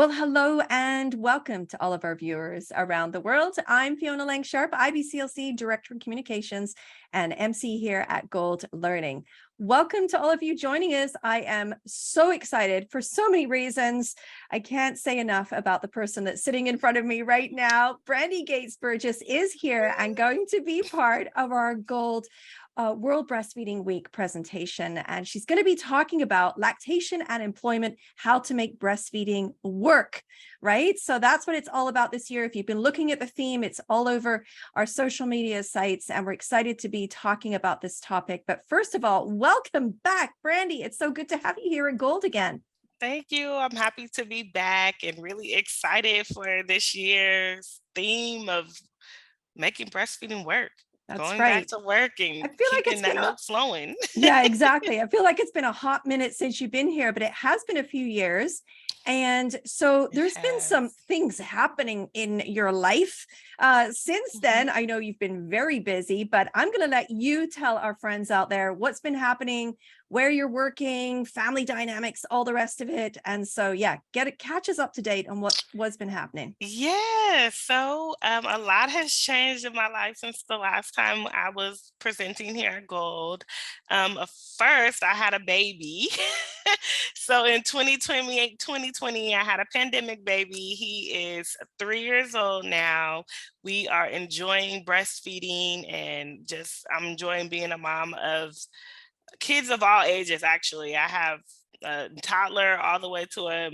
Well, hello and welcome to all of our viewers around the world. I'm Fiona Lang Sharp, IBCLC Director of Communications and MC here at Gold Learning. Welcome to all of you joining us. I am so excited for so many reasons. I can't say enough about the person that's sitting in front of me right now. Brandi Gates-Burgess is here and going to be part of our Gold World Breastfeeding Week presentation, and she's going to be talking about lactation and employment, how to make breastfeeding work, right? So that's what it's all about this year. If you've been looking at the theme, it's all over our social media sites, and we're excited to be talking about this topic. But first of all, welcome back, Brandi. It's so good to have you here in Gold again. Thank you. I'm happy to be back and really excited for this year's theme of making breastfeeding work, That's going back right. to work I and feel like it's keeping been that a milk flowing. Yeah, exactly. I feel like it's been a hot minute since you've been here, but it has been a few years. And so It there's been some has. things happening in your life since then. Mhm. I know you've been very busy, but I'm going to let you tell our friends out there what's been happening, where you're working, family dynamics, all the rest of it. And so, yeah, catch us up to date on what's been happening. Yeah, so a lot has changed in my life since the last time I was presenting here at Gold. First, I had a baby. So in 2020, I had a pandemic baby. He is 3 years old now. We are enjoying breastfeeding and just I'm enjoying being a mom of kids of all ages. Actually, I have a toddler all the way to a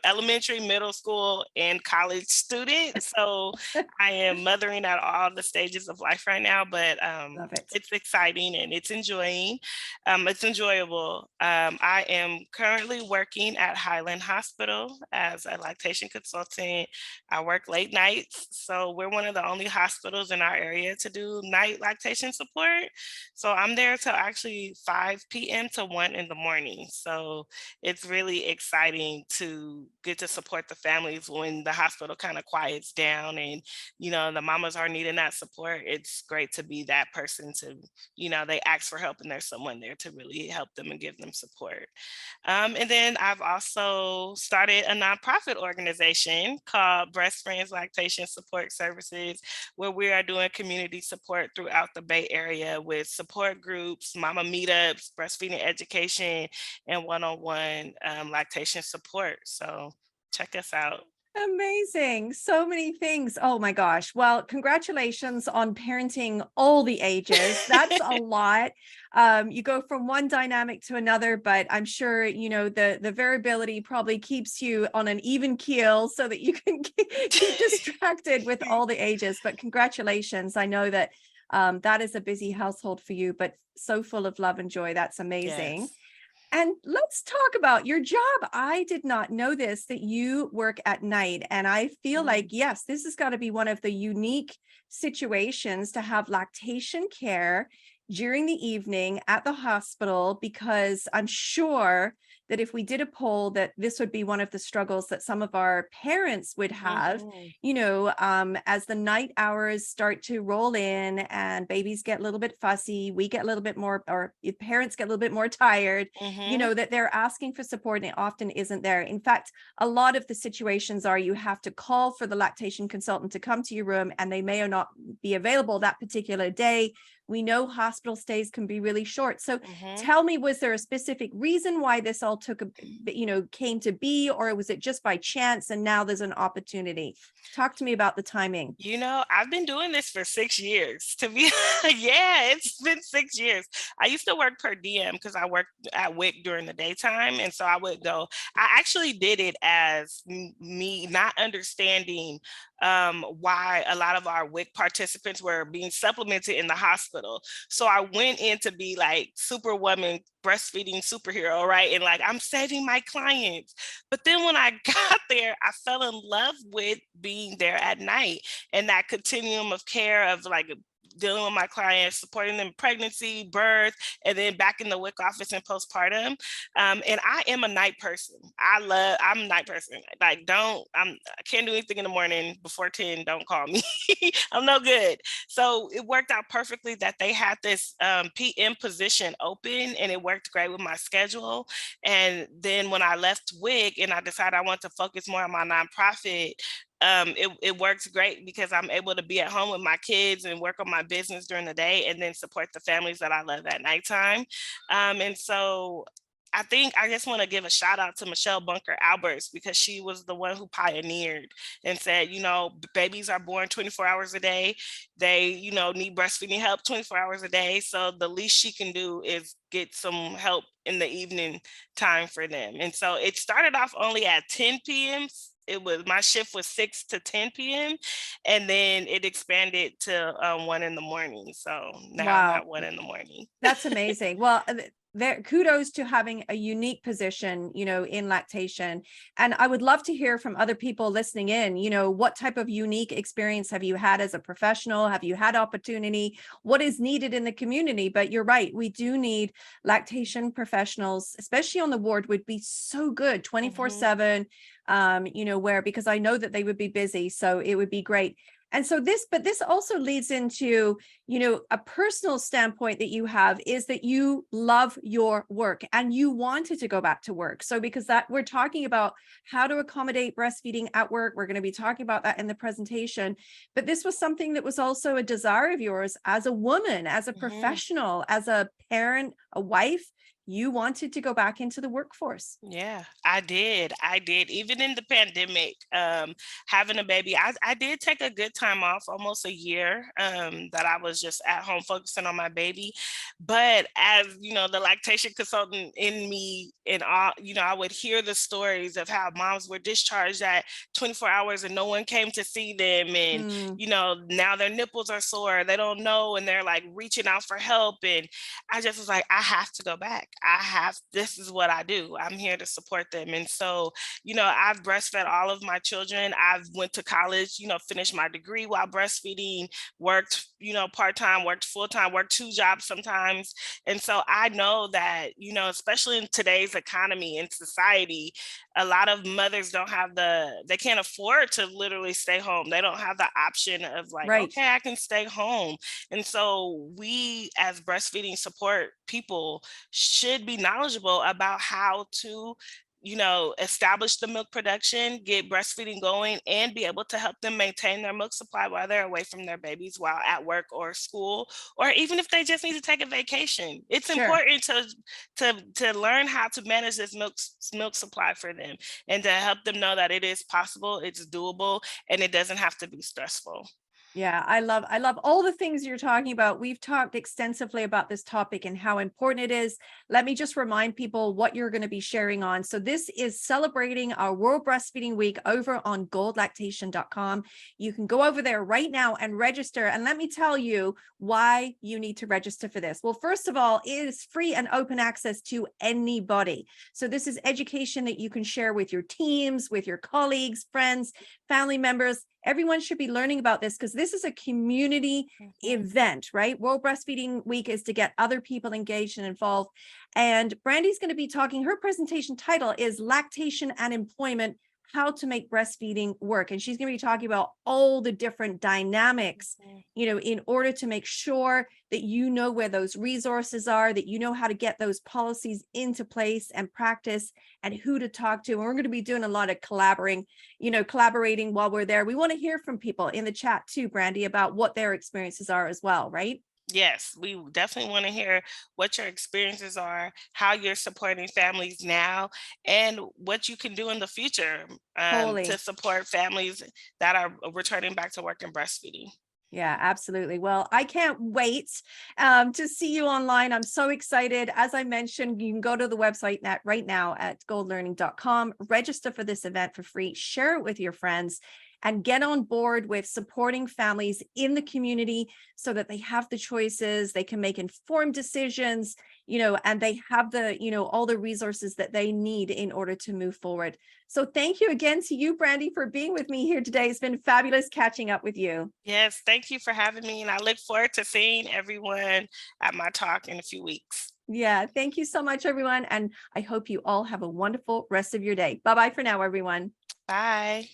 elementary, middle school, and college student. So I am mothering at all the stages of life right now, but Love it. it's exciting and it's enjoyable. I am currently working at Highland Hospital as a lactation consultant. I work late nights, so we're one of the only hospitals in our area to do night lactation support. So I'm there till actually 5 p.m. to 1 in the morning. So it's really exciting to get to support the families when the hospital kind of quiets down and, the mamas are needing that support. It's great to be that person to, they ask for help and there's someone there to really help them and give them support. And then I've also started a nonprofit organization called Breast Friends Lactation Support Services, where we are doing community support throughout the Bay Area with support groups, mama meetups, breastfeeding education, and one-on-one lactation support. So check us out. Amazing. So many things. Oh my gosh. Well, congratulations on parenting all the ages. That's a lot. You go from one dynamic to another, but I'm sure, the variability probably keeps you on an even keel so that you can keep distracted with all the ages. But congratulations. I know that that is a busy household for you, but so full of love and joy. That's amazing. Yes. And let's talk about your job. I did not know this, that you work at night. And I feel like, Mm. yes, this has got to be one of the unique situations to have lactation care during the evening at the hospital, because I'm sure that if we did a poll, that this would be one of the struggles that some of our parents would have, Mhm. as the night hours start to roll in and babies get a little bit fussy, we get a little bit more, or if parents get a little bit more tired, Mhm. that they're asking for support and it often isn't there. In fact, a lot of the situations are you have to call for the lactation consultant to come to your room and they may or not be available that particular day. We know hospital stays can be really short. So Mhm. tell me, was there a specific reason why this all came to be, or was it just by chance and now there's an opportunity? Talk to me about the timing. I've been doing this for 6 years to be, yeah, it's been 6 years. I used to work per diem because I worked at WIC during the daytime. And so I would go, I actually did it as me not understanding why a lot of our WIC participants were being supplemented in the hospital. So I went in to be like superwoman, breastfeeding superhero, right? And like, I'm saving my clients. But then when I got there, I fell in love with being there at night and that continuum of care of like dealing with my clients, supporting them pregnancy, birth, and then back in the WIC office and postpartum. And I am a night person. I'm a night person. Like, I can't do anything in the morning before 10. Don't call me. I'm no good. So it worked out perfectly that they had this PM position open, and it worked great with my schedule. And then when I left WIC and I decided I want to focus more on my nonprofit, it works great because I'm able to be at home with my kids and work on my business during the day and then support the families that I love at nighttime. And so I think I just want to give a shout out to Michelle Bunker Alberts, because she was the one who pioneered and said, babies are born 24 hours a day. They, need breastfeeding help 24 hours a day. So the least she can do is get some help in the evening time for them. And so it started off only at 10 p.m. My shift was 6 to 10 p.m. and then it expanded to 1 in the morning. So now I'm Wow. at 1 in the morning. That's amazing. Well, there, kudos to having a unique position, in lactation. And I would love to hear from other people listening in, what type of unique experience have you had as a professional? Have you had opportunity? What is needed in the community? But you're right. We do need lactation professionals, especially on the ward, would be so good 24/7, because I know that they would be busy. So it would be great. And so this also leads into, a personal standpoint that you have is that you love your work and you wanted to go back to work. So because that we're talking about how to accommodate breastfeeding at work. We're going to be talking about that in the presentation. But this was something that was also a desire of yours as a woman, as a professional, as a parent, a wife. You wanted to go back into the workforce. Yeah, I did. Even in the pandemic, having a baby, I did take a good time off, almost a year, that I was just at home focusing on my baby. But as, the lactation consultant in me and all, I would hear the stories of how moms were discharged at 24 hours and no one came to see them. And, now their nipples are sore. They don't know. And they're like reaching out for help. And I just was like, I have to go back. This is what I do. I'm here to support them. And so, I've breastfed all of my children. I've went to college, finished my degree while breastfeeding, worked, part-time, worked full-time, worked 2 jobs sometimes. And so I know that, especially in today's economy and society, a lot of mothers they can't afford to literally stay home. They don't have the option of like, Right. okay, I can stay home. And so we as breastfeeding support people should be knowledgeable about how to establish the milk production, get breastfeeding going, and be able to help them maintain their milk supply while they're away from their babies while at work or school, or even if they just need to take a vacation. It's important to learn how to manage this milk supply for them and to help them know that it is possible, it's doable, and it doesn't have to be stressful. Yeah, I love all the things you're talking about. We've talked extensively about this topic and how important it is. Let me just remind people what you're going to be sharing on. So this is celebrating our World Breastfeeding Week over on goldlactation.com. You can go over there right now and register. And let me tell you why you need to register for this. Well, first of all, it is free and open access to anybody. So this is education that you can share with your teams, with your colleagues, friends, family members. Everyone should be learning about this because this is a community event, right? World Breastfeeding Week is to get other people engaged and involved. And Brandi's going to be talking, her presentation title is Lactation and Employment, How to Make Breastfeeding Work. And she's going to be talking about all the different dynamics, in order to make sure that you know where those resources are, that you know how to get those policies into place and practice and who to talk to. And we're going to be doing a lot of collaborating while we're there. We want to hear from people in the chat too, Brandi, about what their experiences are as well, right? Yes, we definitely want to hear what your experiences are, how you're supporting families now, and what you can do in the future to support families that are returning back to work and breastfeeding. Yeah, absolutely. Well, I can't wait to see you online. I'm so excited. As I mentioned, you can go to the website right now at goldlearning.com, register for this event for free, share it with your friends. and get on board with supporting families in the community so that they have the choices, they can make informed decisions, and they have the, all the resources that they need in order to move forward. So thank you again to you, Brandi, for being with me here today. It's been fabulous catching up with you. Yes, thank you for having me, and I look forward to seeing everyone at my talk in a few weeks. Yeah, thank you so much, everyone. And I hope you all have a wonderful rest of your day. Bye-bye for now, everyone. Bye.